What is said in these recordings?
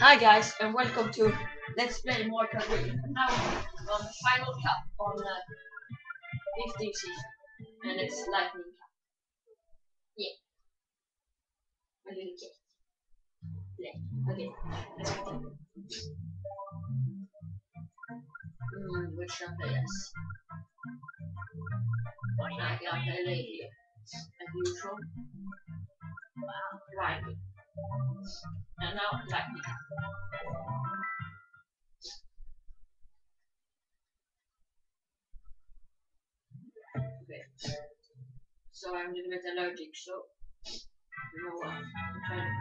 Hi guys, and welcome to Let's Play Mario Kart Wii. Now on the final cup on 15th season, and it's Lightning Cup. Yeah, my little kid. Yeah. Okay, let's continue. Which should I play as? I can play lady as usual. Right. And now Lightning Cup. Okay. So I'm a little bit allergic, so you know what? I'm trying to.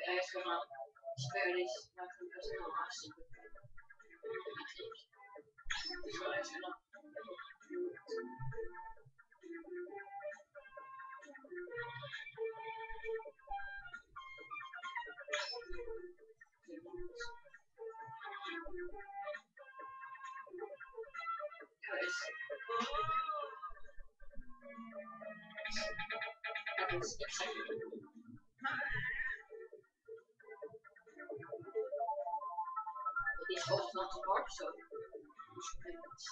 I just gonna spare this microphone because I don't have secret. So I just gonna. That was exciting. This was not too hard, so we should play this.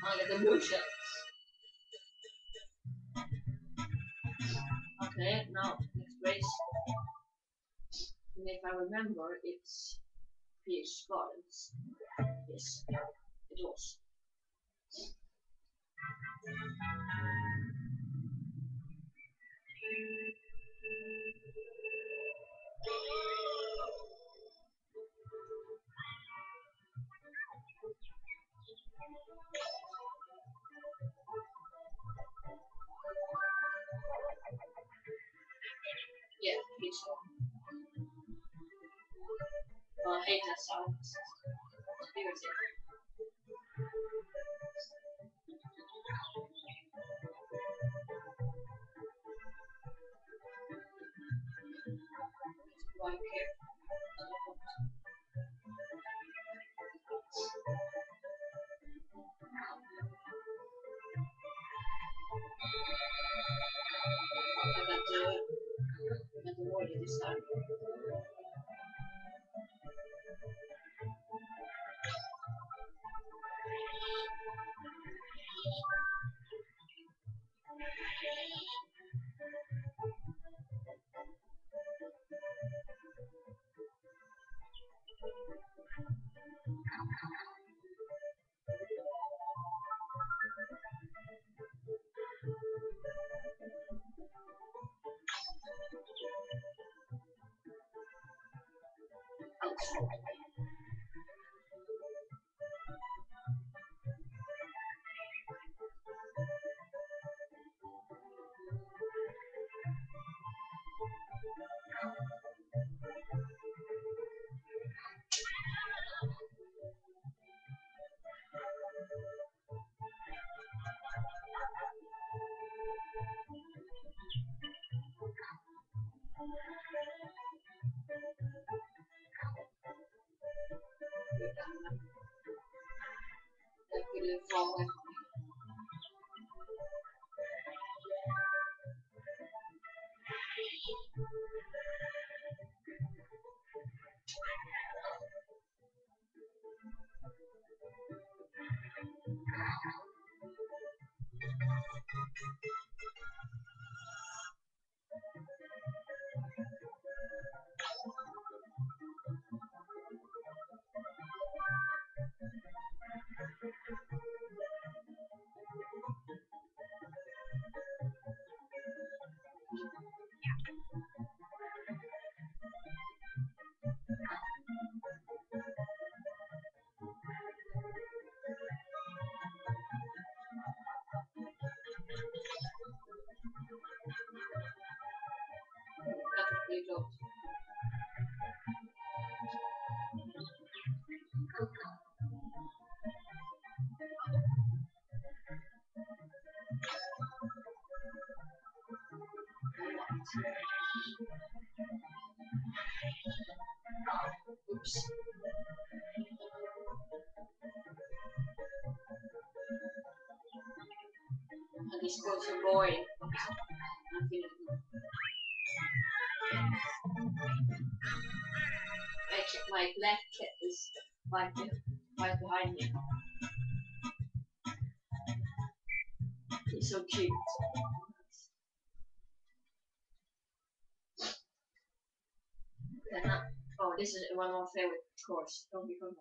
I get the blue shell. Okay, now next race. And if I remember, it's Pierce Gardens. Yes, it was. Yeah, it's I hate that sound. It's irritating. Why care? I got the warrior this time. really far away from me. That was pretty close. Oops. And this goes so boring. I'm feeling my black cat is right behind me. He's so cute. Oh, this is one of my favorite course. Don't be wrong.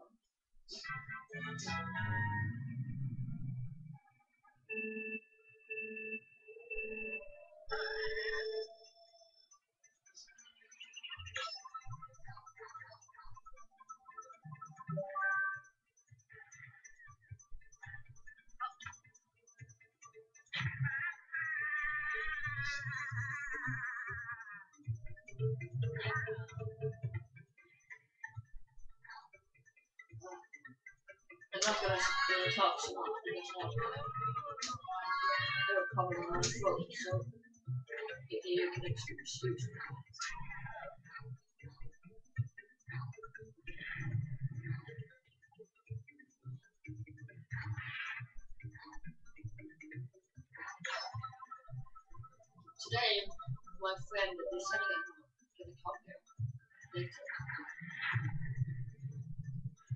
I'm not gonna talk so much because they're probably my throat, so you can excuse me. Today, my friend is gonna come here later.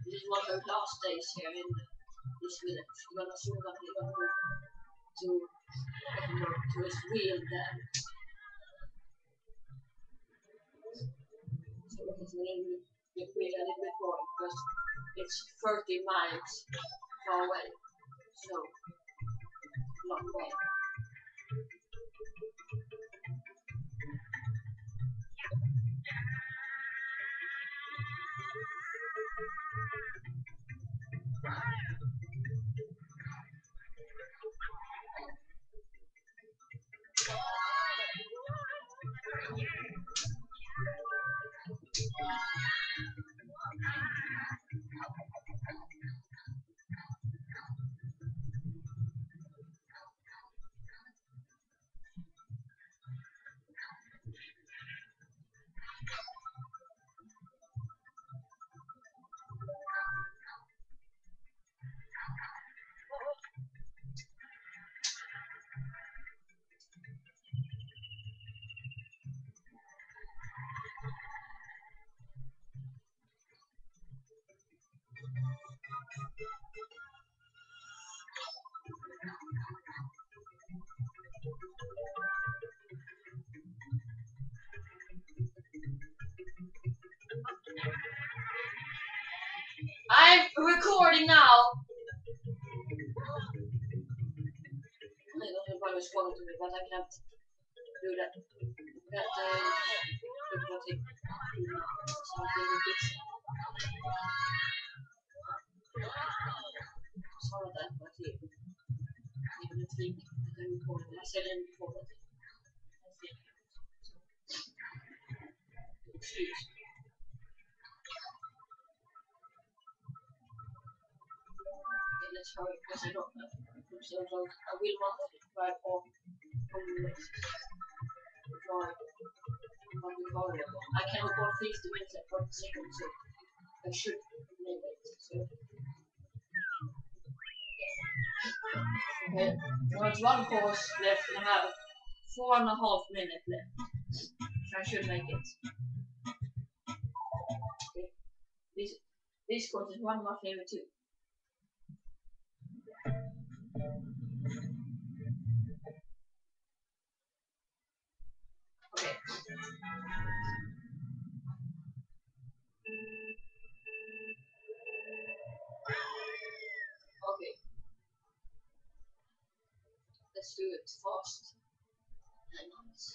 This is one of her last days here in this village. We're gonna soon be going to his real dad. So it's a little bit boring because it's 30 miles far away. So, long way. I'm recording now. I don't know if I was calling to me, but I can't do that. That something sorry that, but I didn't think that I recorded. I said it before, but I think excuse me. Okay, let's hurry because I don't know. So I will want to drive on the list. I can record 50 minutes and 40 seconds, so I should name it. So Okay, there's one course left and I have 4.5 minutes left. So I should make it. Okay. This course is one of my favorite too. Okay. Okay. Let's do it fast and nice.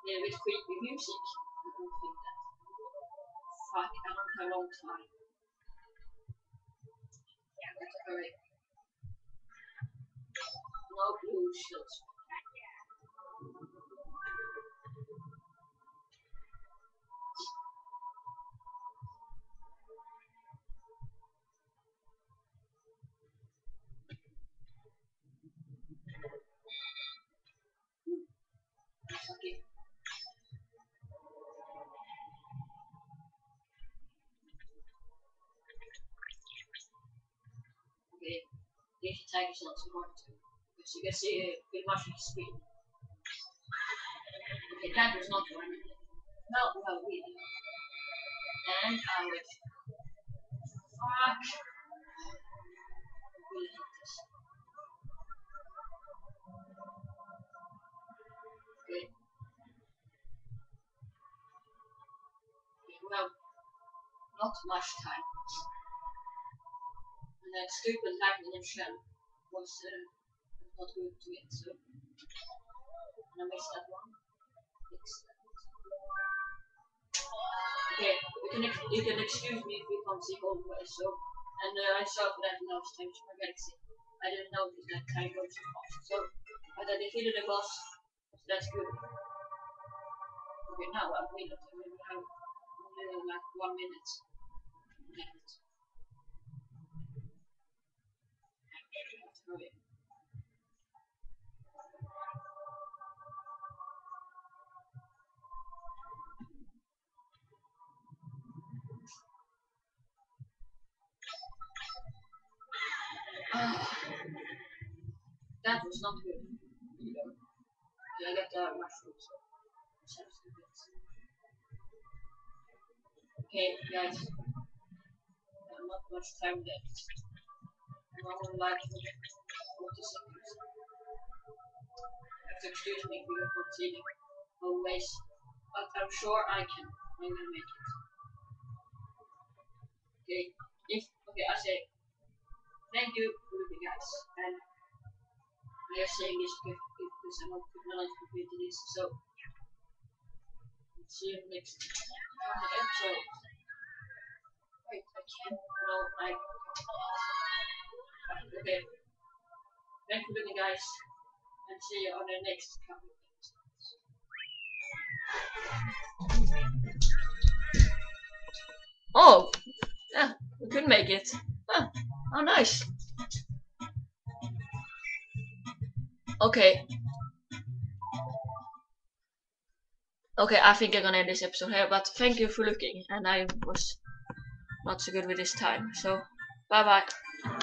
Yeah, with creepy music. I don't think that. Fuck, I don't have a long time. Yeah, let's hurry. No blue shields. Okay. Okay. This attack is not so hard to. Because you can see pretty much the speed. Okay, that was not one. No, well, we. And I would. Fuck. Really hate this. Okay. Well, not much time. And that stupid lightning and shell was not good to it, so. And I missed that one. Okay, you can excuse me if we can't see all the way, so. And I saw for that last time to my galaxy. I didn't notice that time goes so fast. So, but I defeated the boss, so that's good. Okay, now I'm really not. We have only like 1 minute. Damn it. Okay. That was not good. Either. Yeah, I got the mushrooms. So okay, guys. Not much time left. And I would like 40 seconds. You have to excuse me if we don't continue always. But I'm sure I can. I'm gonna make it. Okay. Okay, I say thank you for the guys. And I am saying this because I'm not completing this. So see you next episode. Wait, I can't. No, okay. Thank you for the guys. And see you on the next couple of episodes. Oh, yeah, we could make it. Ah, oh, nice. Okay. Okay, I think I'm gonna end this episode here, but thank you for looking, and I was not so good with this time, so bye bye.